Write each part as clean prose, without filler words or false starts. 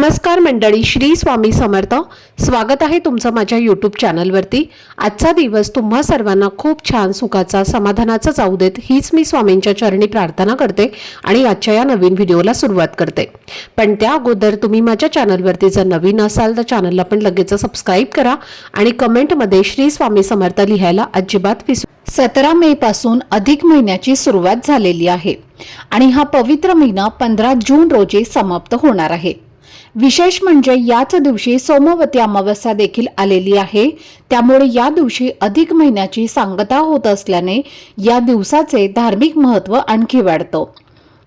नमस्कार मंडळी, श्री स्वामी समर्थ. स्वागत आहे तुमचं माझ्या यूट्यूब चॅनलवरती. आजचा दिवस तुम्हा सर्वांना खूप छान सुखाचा समाधानाचा जाऊ देत हीच मी स्वामींच्या चरणी प्रार्थना करते आणि आजच्या या नवीन व्हिडिओला सुरुवात करते. पण त्या अगोदर तुम्ही माझ्या चॅनलवरती जर नवीन असाल तर चॅनलला पण लगेच सबस्क्राईब करा आणि कमेंटमध्ये श्री स्वामी समर्थ लिहायला अजिबात विसरू. 17 मे पासून अधिक महिन्याची सुरुवात झालेली आहे आणि हा पवित्र महिना 15 जून रोजी समाप्त होणार आहे. विशेष म्हणजे याच दिवशी सोमवती अमावस्या देखील आलेली आहे. त्यामुळे या दिवशी अधिक महिन्याची सांगता होत असल्याने या दिवसाचे धार्मिक महत्त्व आणखी वाढतं.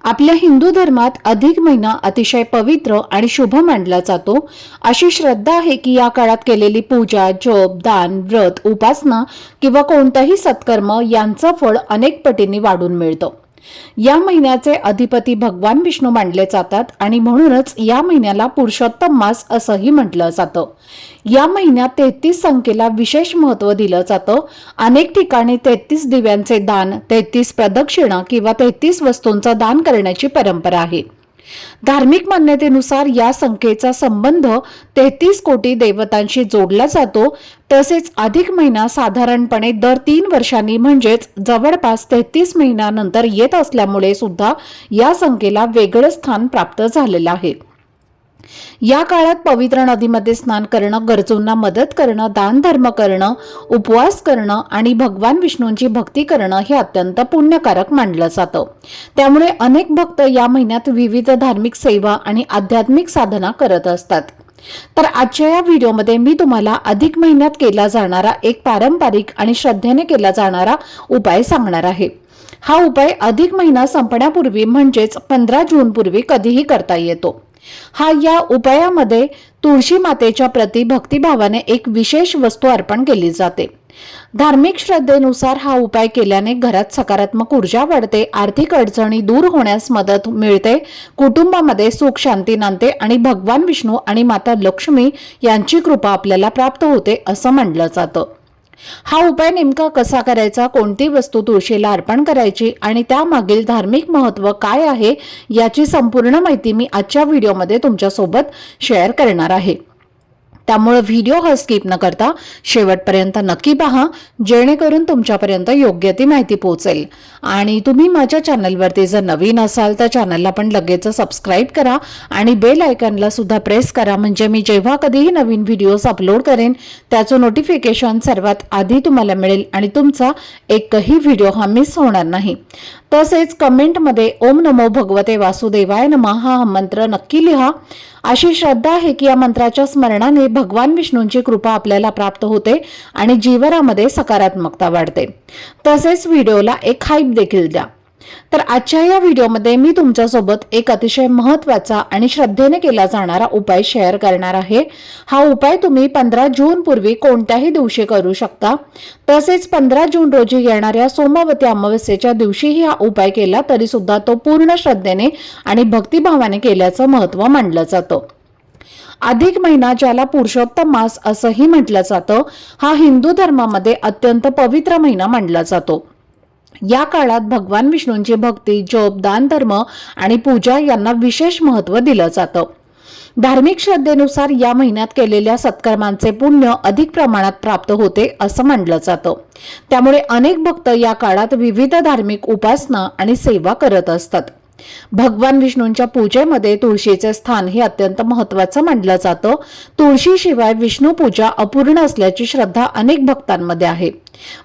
आपल्या हिंदू धर्मात अधिक महिना अतिशय पवित्र आणि शुभ मानला जातो. अशी श्रद्धा आहे की या काळात केलेली पूजा, जप, दान, व्रत, उपासना किंवा कोणतंही सत्कर्म यांचं फळ अनेक पटींनी वाढून मिळतं. या महिन्याचे अधिपती भगवान विष्णू मानले जातात आणि म्हणूनच या महिन्याला पुरुषोत्तम मास असंही म्हटलं जातं. या महिन्यात 33 संख्येला विशेष महत्त्व दिलं जातं. अनेक ठिकाणी 33 दिव्यांचे दान, 33 प्रदक्षिणा किंवा 33 वस्तूंचं दान करण्याची परंपरा आहे. धार्मिक मान्यतेनुसार या संख्येचा संबंध 33 कोटी देवतांशी जोडला जातो. तसेच अधिक महिना साधारणपणे दर 3 वर्षांनी म्हणजेच जवळपास 33 महिन्यानंतर येत असल्यामुळे सुद्धा या संख्येला वेगळं स्थान प्राप्त झालेलं आहे. या काळात पवित्र नदीमध्ये स्नान करणं, गरजूंना मदत करणं, दान धर्म करणं, उपवास करणं आणि भगवान विष्णूंची भक्ती करणं हे अत्यंत पुण्यकारक मानलं जातं. त्यामुळे अनेक भक्त या महिन्यात विविध धार्मिक सेवा आणि आध्यात्मिक साधना करत असतात. तर आजच्या या व्हिडिओमध्ये मी तुम्हाला अधिक महिन्यात केला जाणारा एक पारंपरिक आणि श्रद्धेने केला जाणारा उपाय सांगणार आहे. हा उपाय अधिक महिना संपण्यापूर्वी म्हणजेच 15 जून पूर्वी कधीही करता येतो. या उपायामध्ये तुळशी मातेच्या प्रती भक्तिभावाने एक विशेष वस्तू अर्पण केली जाते. धार्मिक श्रद्धेनुसार हा उपाय केल्याने घरात सकारात्मक ऊर्जा वाढते, आर्थिक अडचणी दूर होण्यास मदत मिळते, कुटुंबामध्ये सुख शांती नांदते आणि भगवान विष्णू आणि माता लक्ष्मी यांची कृपा आपल्याला प्राप्त होते असं मानलं जातं. हा उपाय नेमका कसा करायचा, कोणती वस्तू तुळशीला अर्पण करायची आणि त्यामागील धार्मिक महत्त्व काय आहे याची संपूर्ण माहिती मी आजच्या व्हिडिओमध्ये तुमच्यासोबत शेअर करणार आहे. त्यामुळे व्हिडिओ हा स्किप न करता शेवटपर्यंत नक्की पहा, जेणेकरून तुमच्यापर्यंत योग्य ती माहिती पोहोचेल. आणि तुम्ही माझ्या चॅनलवरती जर नवीन असाल तर चॅनलला पण लगेच सबस्क्राईब करा आणि बेल आयकॉनला सुद्धा प्रेस करा, म्हणजे मी जेव्हा कधीही नवीन व्हिडिओज अपलोड करेन त्याचं नोटिफिकेशन सर्वात आधी तुम्हाला मिळेल आणि तुमचा एकही व्हिडिओ हा मिस होणार नाही. तसेच कमेंटमध्ये ओम नमो भगवते वासुदेवाय नमः हा मंत्र नक्की लिहा. अशी श्रद्धा आहे की या मंत्राच्या स्मरणाने भगवान विष्णूंची कृपा आपल्याला प्राप्त होते आणि जीवनामध्ये सकारात्मकता वाढते. तसेच व्हिडिओला एक हाईप देखील द्या. तर आजच्या या व्हिडिओमध्ये मी तुमच्यासोबत एक अतिशय महत्त्वाचा आणि श्रद्धेने केला जाणारा उपाय शेअर करणार आहे. हा उपाय तुम्ही 15 जून पूर्वी कोणत्याही दिवशी करू शकता. तसेच 15 जून रोजी येणाऱ्या सोमवती अमावस्येच्या दिवशीही हा उपाय केला तरी सुद्धा तो पूर्ण श्रद्धेने आणि भक्तिभावाने केल्याचं महत्त्व मानलं जातं. अधिक महिना ज्याला पुरुषोत्तम मास असंही म्हटलं जातं, हा हिंदू धर्मामध्ये अत्यंत पवित्र महिना मानला जातो. या काळात भगवान विष्णूंची भक्ती, जप, दान धर्म आणि पूजा यांना विशेष महत्त्व दिलं जातं. धार्मिक श्रद्धेनुसार या महिन्यात केलेल्या सत्कर्मांचे पुण्य अधिक प्रमाणात प्राप्त होते असं मानलं जातं. त्यामुळे अनेक भक्त या काळात विविध धार्मिक उपासना आणि सेवा करत असतात. भगवान विष्णूंच्या पूजेमध्ये तुळशीचे स्थान हे अत्यंत महत्त्वाचं मानलं जातं. तुळशीशिवाय विष्णू पूजा अपूर्ण असल्याची श्रद्धा अनेक भक्तांमध्ये आहे.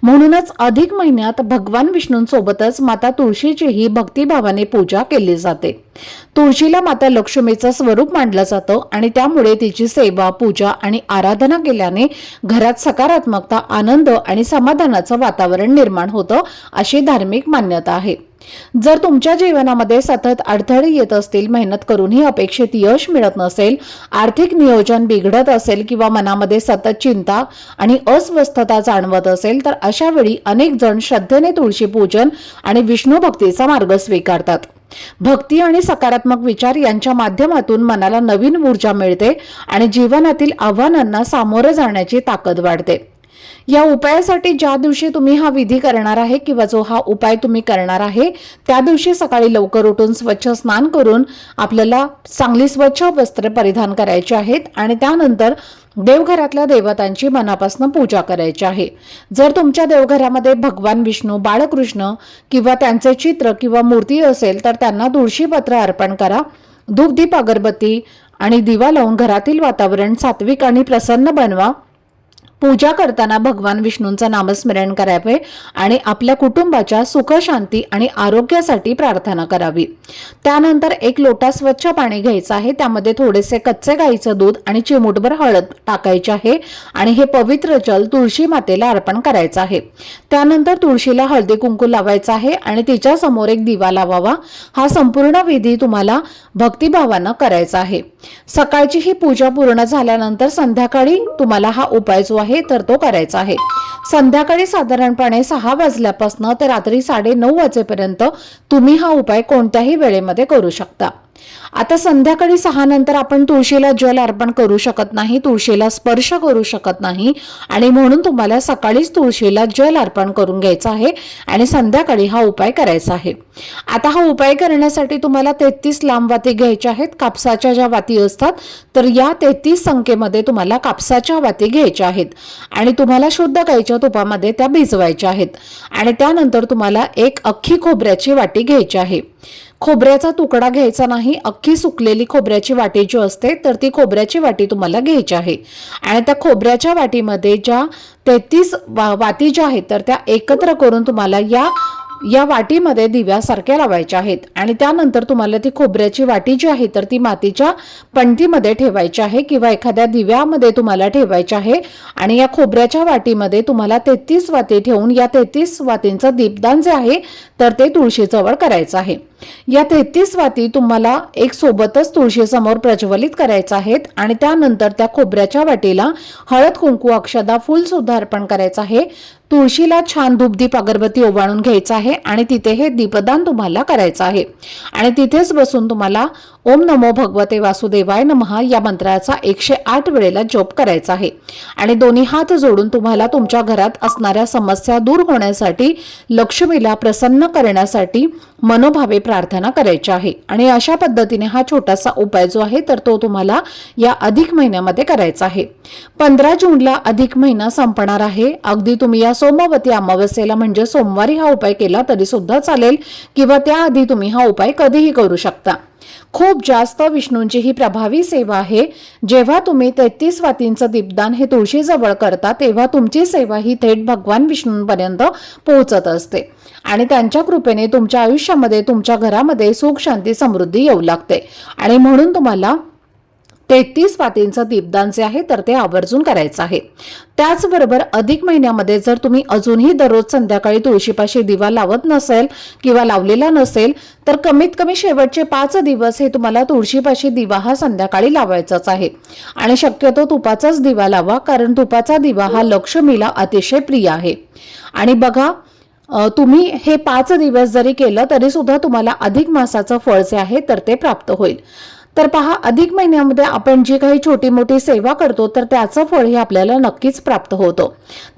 म्हणूनच अधिक महिन्यात भगवान विष्णूंसोबतच माता तुळशीचीही भक्तिभावाने पूजा केली जाते. तुळशीला माता लक्ष्मीचं स्वरूप मानलं जातं आणि त्यामुळे तिची सेवा, पूजा आणि आराधना केल्याने घरात सकारात्मकता, आनंद आणि समाधानाचं वातावरण निर्माण होतं अशी धार्मिक मान्यता आहे. जर तुमच्या जीवनामध्ये सतत अडथळे येत असतील, मेहनत करूनही अपेक्षित यश मिळत नसेल, आर्थिक नियोजन बिघडत असेल किंवा मनामध्ये सतत चिंता आणि अस्वस्थता जाणवत असेल तर अशा वेळी अनेक जण श्रद्धेने तुळशी पूजन आणि विष्णू भक्तीचा मार्ग स्वीकारतात. भक्ती आणि सकारात्मक विचार यांच्या माध्यमातून मनाला नवीन ऊर्जा मिळते आणि जीवनातील आव्हानांना सामोरे जाण्याची ताकद वाढते. या उपायासाठी ज्या दिवशी तुम्ही हा विधी करणार आहे किंवा जो हा उपाय तुम्ही करणार आहे त्या दिवशी सकाळी लवकर उठून स्वच्छ स्नान करून आपल्याला चांगली स्वच्छ वस्त्र परिधान करायची आहेत आणि त्यानंतर देवघरातल्या देवतांची मनापासून पूजा करायची आहे। जर तुमच्या देवघरामध्ये भगवान विष्णू, बाळकृष्ण किंवा त्यांचे चित्र किंवा मूर्ती असेल तर त्यांना तुळशीपत्र अर्पण करा। धूप दीप अगरबत्ती आणि दिवा लावून घरातील वातावरण सात्विक आणि प्रसन्न बनवा। पूजा करताना भगवान विष्णूंचं नामस्मरण करावे आणि आपल्या कुटुंबाच्या सुख शांती आणि आरोग्यासाठी प्रार्थना करावी। त्यानंतर एक लोटा स्वच्छ पाणी घ्यायचं आहे, त्यामध्ये थोडेसे कच्चे गाईचं दूध आणि चिमूटभर हळद टाकायचे आहे आणि हे पवित्र जल तुळशी मातेला अर्पण करायचं आहे। त्यानंतर तुळशीला हळदी कुंकू लावायचं आहे आणि तिच्या समोर एक दिवा लावावा। हा संपूर्ण विधी तुम्हाला भक्तिभावानं करायचा आहे। सकाळची ही पूजा पूर्ण झाल्यानंतर संध्याकाळी तुम्हाला हा उपाय जो आहे तर तो करायचा आहे। संध्याकाळी साधारणपणे 6 वाजल्यापासून ते रात्री 9:30 वाजेपर्यंत तुम्ही हा उपाय कोणत्याही वेळेमध्ये करू शकता। आता संध्याकाळी 6 नंतर आपण तुळशीला जल अर्पण करू शकत नाही, तुळशीला स्पर्श करू शकत नाही आणि म्हणून तुम्हाला सकाळीच तुळशीला जल अर्पण करून घ्यायचं आहे आणि संध्याकाळी हा उपाय करायचा आहे। आता हा उपाय करण्यासाठी तुम्हाला 33 लांब वाती घ्यायच्या आहेत। कापसाच्या ज्या वाती असतात तर या 33 संख्येमध्ये तुम्हाला कापसाच्या वाती घ्यायच्या आहेत आणि तुम्हाला शुद्ध गाईच्या तुपामध्ये त्या भिजवायच्या आहेत आणि त्यानंतर तुम्हाला एक अख्खी खोबऱ्याची वाटी घ्यायची आहे। खोबऱ्याचा तुकडा घ्यायचा नाही, अख्खी सुकलेली खोबऱ्याची वाटी जी असते तर ती खोबऱ्याची वाटी तुम्हाला घ्यायची आहे आणि त्या खोबऱ्याच्या वाटीमध्ये ज्या 33 वाती ज्या आहेत तर त्या एकत्र करून तुम्हाला या वाटीमध्ये दिव्यासारख्या लावायच्या आहेत आणि त्यानंतर तुम्हाला ती खोबऱ्याची वाटी जी आहे तर ती मातीच्या पणतीमध्ये ठेवायची आहे किंवा एखाद्या दिव्यामध्ये तुम्हाला ठेवायची आहे आणि या खोबऱ्याच्या वाटीमध्ये तुम्हाला 33 वाती ठेवून या 33 वातींचं दीपदान जे आहे तर ते तुळशीजवळ करायचं आहे। या 33 वाती तुम्हाला एक सोबतच तुळशीसमोर प्रज्वलित करायचं आहेत आणि त्यानंतर त्या खोबऱ्याच्या वाटीला हळद कुंकू अक्षदा फूल सुद्धा अर्पण करायचं आहे। तुळशीला छान धूपदीप अगरबत्ती ओवाळून घ्यायचं आहे आणि तिथे हे दीपदान तुम्हाला करायचं आहे आणि तिथेच बसून तुम्हाला ओम नमो भगवते वासुदेवाय नमः या मंत्राचा 108 वेळेला जप करायचा आहे आणि दोन्ही हात जोडून तुम्हाला तुमच्या घरात असणाऱ्या समस्या दूर होण्यासाठी, लक्ष्मीला प्रसन्न करण्यासाठी मनोभावे प्रार्थना करायची आहे आणि अशा पद्धतीने हा छोटासा उपाय जो आहे तर तो तुम्हाला या अधिक महिन्यामध्ये करायचा आहे। 15 जूनला अधिक महिना संपणार आहे। अगदी तुम्ही या सोमवती अमावस्येला म्हणजे सोमवारी हा उपाय केला तरी सुद्धा चालेल किंवा त्याआधी तुम्ही हा उपाय कधीही करू शकता। खूप जास्त विष्णूंची ही प्रभावी सेवा आहे। जेव्हा तुम्ही 33 वातींचं दीपदान हे तुळशीजवळ करता तेव्हा तुमची सेवा ही थेट भगवान विष्णूंपर्यंत पोहोचत असते आणि त्यांच्या कृपेने तुमच्या आयुष्यामध्ये, तुमच्या घरामध्ये सुख शांती समृद्धी येऊ लागते आणि म्हणून तुम्हाला 33 वातींचं दीपदान जे आहे तर ते आवर्जून करायचं आहे। त्याचबरोबर अधिक महिन्यामध्ये जर तुम्ही अजूनही दररोज संध्याकाळी तुळशीपाशी दिवा लावत नसेल किंवा लावलेला नसेल तर कमीत कमी शेवटचे 5 दिवस हे तुम्हाला तुळशीपाशी दिवा हा संध्याकाळी लावायचाच आहे आणि शक्यतो तुपाचाच दिवा लावा, कारण तुपाचा दिवा हा लक्ष्मीला अतिशय प्रिय आहे। आणि बघा, तुम्ही हे 5 दिवस जरी केलं तरी सुद्धा तुम्हाला अधिक मासाचं फळ जे आहे तर ते प्राप्त होईल। तर पहा, अधिक महिन्यामध्ये आपण जी काही छोटी मोठी सेवा करतो तर त्याचं फळ हे आपल्याला नक्कीच प्राप्त होतं।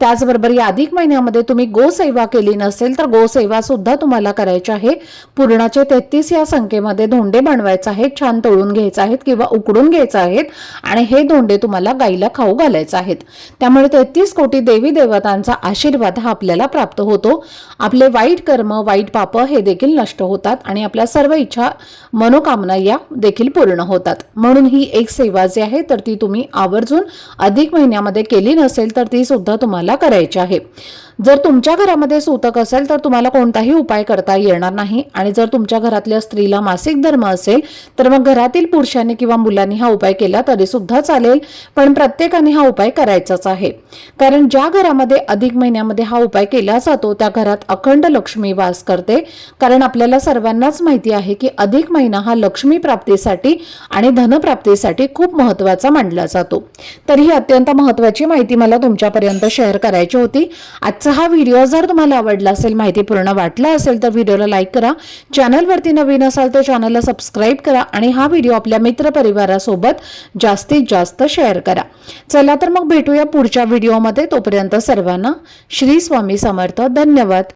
त्याचबरोबर या अधिक महिन्यामध्ये तुम्ही गोसेवा केली नसेल तर गोसेवा सुद्धा तुम्हाला करायची आहे। पूर्णाचे 33 या संख्येमध्ये धोंडे बनवायचे आहेत, छान तळून घ्यायचे आहेत किंवा उकडून घ्यायचे आहेत आणि हे धोंडे तुम्हाला गाईला खाऊ घालायचे आहेत। त्यामुळे 33 कोटी देवी देवतांचा आशीर्वाद हा आपल्याला प्राप्त होतो। आपले वाईट कर्म, वाईट पाप हे देखील नष्ट होतात आणि आपल्या सर्व इच्छा, मनोकामना या देखील पूर्ण होतात। म्हणून ही एक सेवा जी आहे तर ती तुम्ही आवर्जून अधिक महिन्यामध्ये केली नसेल तर ती सुद्धा तुम्हाला करायची आहे। जर तुमच्या घरामध्ये सूतक असेल तर तुम्हाला कोणताही उपाय करता येणार नाही आणि जर तुमच्या घरातल्या स्त्रीला मासिक धर्म असेल तर मग घरातील पुरुषांनी किंवा मुलांनी हा उपाय केला तरी सुद्धा चालेल, पण प्रत्येकाने हा उपाय करायचाच आहे। कारण ज्या घरामध्ये अधिक महिन्यामध्ये हा उपाय केला जातो त्या घरात अखंड लक्ष्मी वास करते। कारण आपल्याला सर्वांनाच माहिती आहे की अधिक महिना हा लक्ष्मी प्राप्तीसाठी आणि धनप्राप्तीसाठी खूप महत्त्वाचा मानला जातो। तर ही अत्यंत महत्त्वाची माहिती मला तुमच्यापर्यंत शेअर करायची होती। आजचा आजचा हा व्हिडिओ जर तुम्हाला आवडला असेल, माहितीपूर्ण वाटला असेल तर व्हिडिओला लाईक करा. चॅनलवरती नवीन असाल तर चॅनलला सबस्क्राईब करा आणि हा व्हिडिओ आपल्या मित्रपरिवारासोबत जास्तीत जास्त शेअर करा. चला तर मग भेटूया पुढच्या व्हिडिओमध्ये. तोपर्यंत सर्वांना श्री स्वामी समर्थ. धन्यवाद.